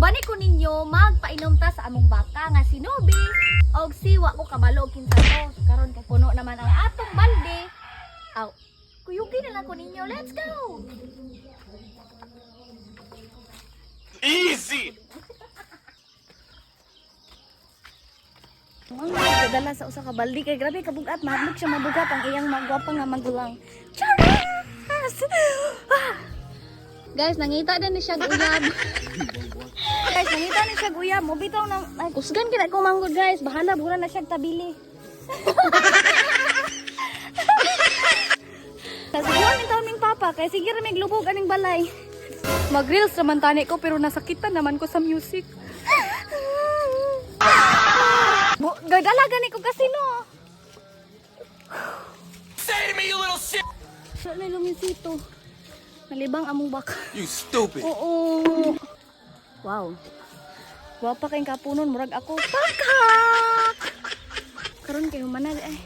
Gani ko ninyo magpainom ta sa among baka nga si Nubi. Og siwa ko kabalo og kinsa to. Karon kay puno naman ang atong balde. Aw, kuyugin na lang ko ninyo. Let's go. Easy! Ang nagdala sa usa ka balde kay grabe kabugat, mahadlok siya mabugat ang iyang magwapa nga magulang. Charas! Guys, nangita din ni siya uyab. Guys, nangita ni siya uyab. Mo bitaw na ay kusgan kina ko manggod guys. Bahala bura na siya tabili. Nasubuan ni taon ning papa kay sige ra mig lubog aning balay. Mag-reels naman tani ko pero nasakitan naman ko sa music. Gagalaga ni ko kasi no. Say to me, you little shit! Siya na lumisito. Malibang among baka. You stupid! Oo. Wow. Wapa kayong kapunon, murag ako. Pakak! Karon kayo manal eh.